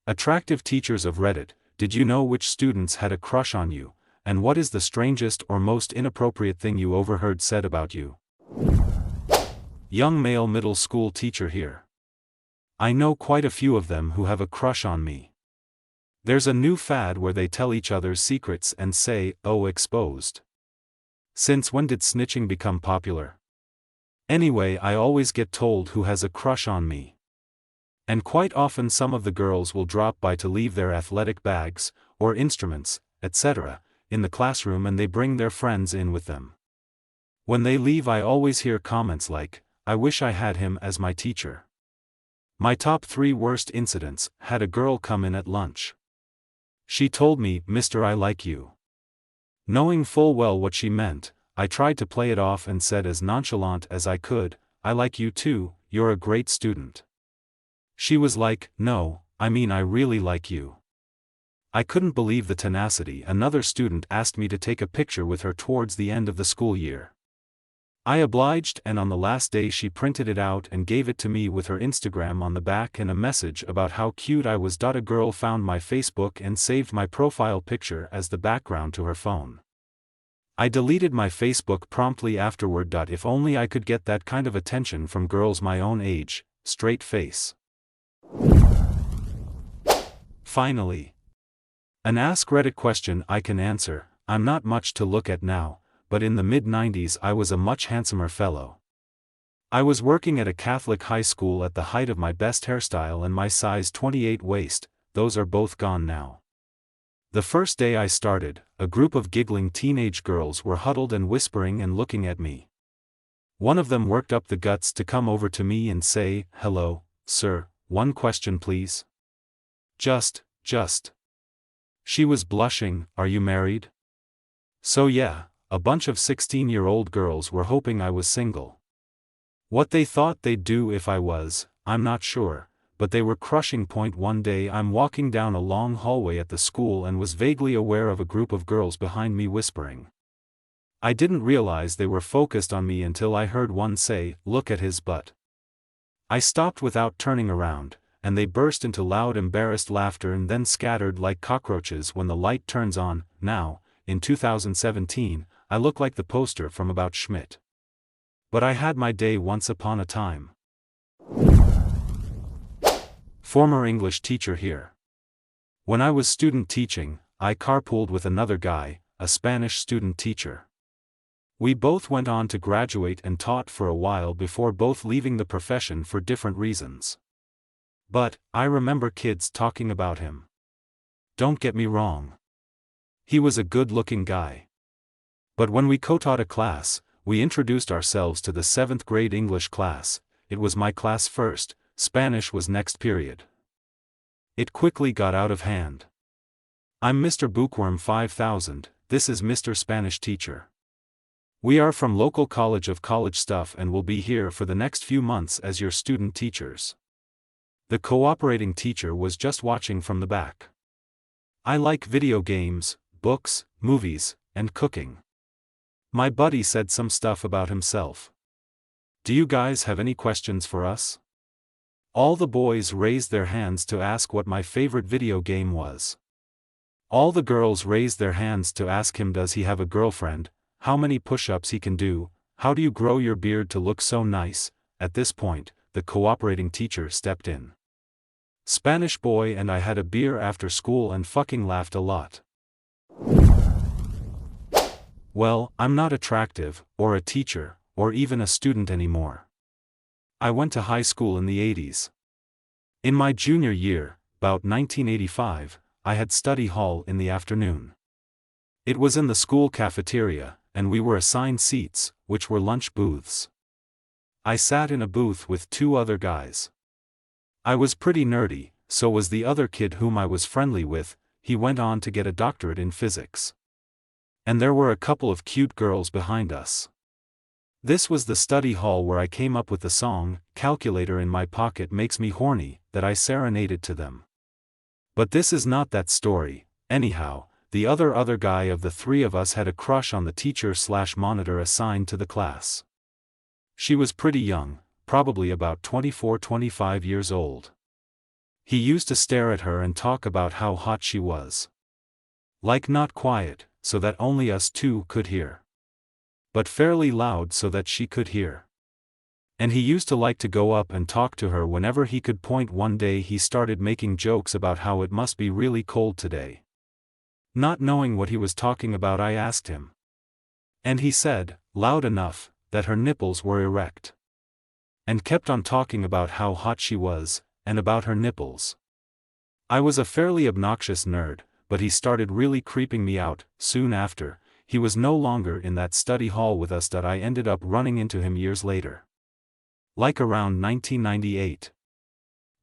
Attractive teachers of Reddit, did you know which students had a crush on you, and what is the strangest or most inappropriate thing you overheard said about you? Young male middle school teacher here. I know quite a few of them who have a crush on me. There's a new fad where they tell each other's secrets and say, "Oh, exposed." Since when did snitching become popular? Anyway, I always get told who has a crush on me. And quite often some of the girls will drop by to leave their athletic bags, or instruments, etc., in the classroom, and they bring their friends in with them. When they leave, I always hear comments like, "I wish I had him as my teacher." My top 3 worst incidents: had a girl come in at lunch. She told me, "Mister, I like you." Knowing full well what she meant, I tried to play it off and said as nonchalant as I could, "I like you too, you're a great student." She was like, "No, I mean I really like you." I couldn't believe the tenacity. Another student asked me to take a picture with her towards the end of the school year. I obliged, and on the last day she printed it out and gave it to me with her Instagram on the back and a message about how cute I was. A girl found my Facebook and saved my profile picture as the background to her phone. I deleted my Facebook promptly afterward. If only I could get that kind of attention from girls my own age. Straight face. Finally, an Ask Reddit question I can answer. I'm not much to look at now, but in the mid-90s I was a much handsomer fellow. I was working at a Catholic high school at the height of my best hairstyle and my size 28 waist. Those are both gone now. The first day I started, a group of giggling teenage girls were huddled and whispering and looking at me. One of them worked up the guts to come over to me and say, "Hello, sir, one question please." Just. She was blushing. "Are you married?" So yeah, a bunch of 16-year-old girls were hoping I was single. What they thought they'd do if I was, I'm not sure, but they were crushing. One day I'm walking down a long hallway at the school and was vaguely aware of a group of girls behind me whispering. I didn't realize they were focused on me until I heard one say, "Look at his butt." I stopped without turning around, and they burst into loud embarrassed laughter and then scattered like cockroaches when the light turns on. Now, in 2017, I look like the poster from About Schmidt. But I had my day once upon a time. Former English teacher here. When I was student teaching, I carpooled with another guy, a Spanish student teacher. We both went on to graduate and taught for a while before both leaving the profession for different reasons. But, I remember kids talking about him. Don't get me wrong. He was a good-looking guy. But when we co-taught a class, we introduced ourselves to the 7th grade English class. It was my class first, Spanish was next period. It quickly got out of hand. "I'm Mr. Bookworm 5000, this is Mr. Spanish teacher. We are from local college of college stuff and will be here for the next few months as your student teachers." The cooperating teacher was just watching from the back. "I like video games, books, movies, and cooking." My buddy said some stuff about himself. "Do you guys have any questions for us?" All the boys raised their hands to ask what my favorite video game was. All the girls raised their hands to ask him does he have a girlfriend, how many push-ups he can do, how do you grow your beard to look so nice. At this point, the cooperating teacher stepped in. Spanish boy and I had a beer after school and fucking laughed a lot. Well, I'm not attractive, or a teacher, or even a student anymore. I went to high school in the 80s. In my junior year, about 1985, I had study hall in the afternoon. It was in the school cafeteria, and we were assigned seats, which were lunch booths. I sat in a booth with 2 other guys. I was pretty nerdy, so was the other kid whom I was friendly with. He went on to get a doctorate in physics. And there were a couple of cute girls behind us. This was the study hall where I came up with the song, "Calculator in My Pocket Makes Me Horny," that I serenaded to them. But this is not that story. Anyhow, the other guy of the 3 of us had a crush on the teacher/monitor assigned to the class. She was pretty young, probably about 24-25 years old. He used to stare at her and talk about how hot she was. Like not quiet, so that only us two could hear. But fairly loud so that she could hear. And he used to like to go up and talk to her whenever he could point. One day he started making jokes about how it must be really cold today. Not knowing what he was talking about, I asked him. And he said, loud enough, that her nipples were erect. And kept on talking about how hot she was, and about her nipples. I was a fairly obnoxious nerd, but he started really creeping me out. Soon after, he was no longer in that study hall with us. I ended up running into him years later. Like around 1998.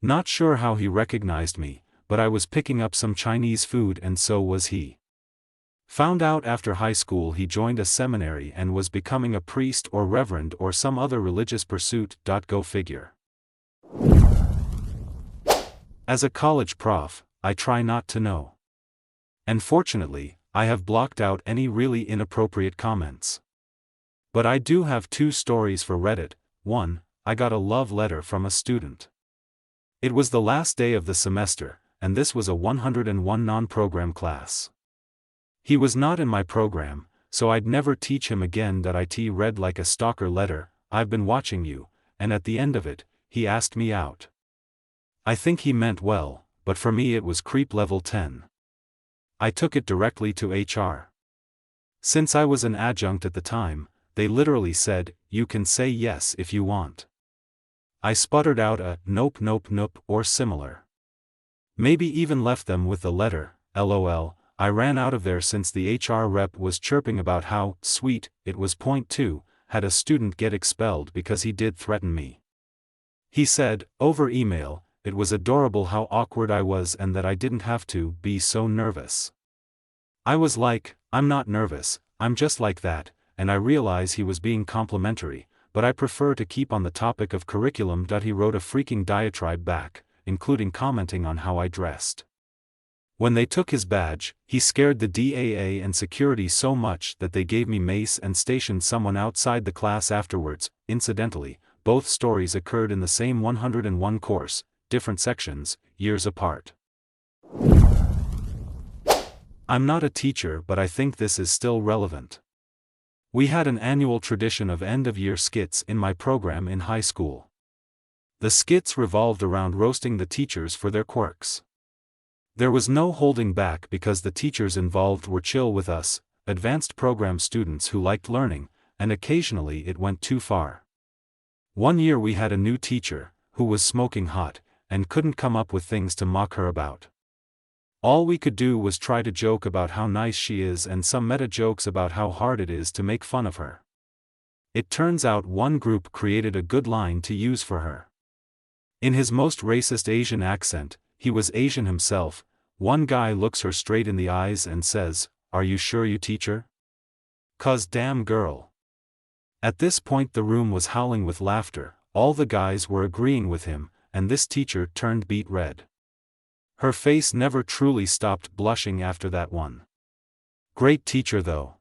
Not sure how he recognized me, but I was picking up some Chinese food and so was he. Found out after high school he joined a seminary and was becoming a priest or reverend or some other religious pursuit. Go figure. As a college prof, I try not to know. And fortunately, I have blocked out any really inappropriate comments. But I do have 2 stories for Reddit. 1, I got a love letter from a student. It was the last day of the semester, and this was a 101 non-program class. He was not in my program, so I'd never teach him again. It read like a stalker letter, I've been watching you, and at the end of it, he asked me out. I think he meant well, but for me it was creep level 10. I took it directly to HR. Since I was an adjunct at the time, they literally said, you can say yes if you want. I sputtered out a nope nope nope or similar. Maybe even left them with the letter, LOL. I ran out of there since the HR rep was chirping about how sweet it was. Point 2, had a student get expelled because he did threaten me. He said, over email, it was adorable how awkward I was and that I didn't have to be so nervous. I was like, I'm not nervous, I'm just like that, and I realize he was being complimentary, but I prefer to keep on the topic of curriculum. He wrote a freaking diatribe back, including commenting on how I dressed. When they took his badge, he scared the DAA and security so much that they gave me mace and stationed someone outside the class afterwards. Incidentally, both stories occurred in the same 101 course, different sections, years apart. I'm not a teacher, but I think this is still relevant. We had an annual tradition of end-of-year skits in my program in high school. The skits revolved around roasting the teachers for their quirks. There was no holding back because the teachers involved were chill with us, advanced program students who liked learning, and occasionally it went too far. One year we had a new teacher, who was smoking hot, and couldn't come up with things to mock her about. All we could do was try to joke about how nice she is and some meta jokes about how hard it is to make fun of her. It turns out one group created a good line to use for her. In his most racist Asian accent, he was Asian himself, one guy looks her straight in the eyes and says, "Are you sure you teacher? 'Cause damn girl." At this point the room was howling with laughter, all the guys were agreeing with him, and this teacher turned beet red. Her face never truly stopped blushing after that one. Great teacher though.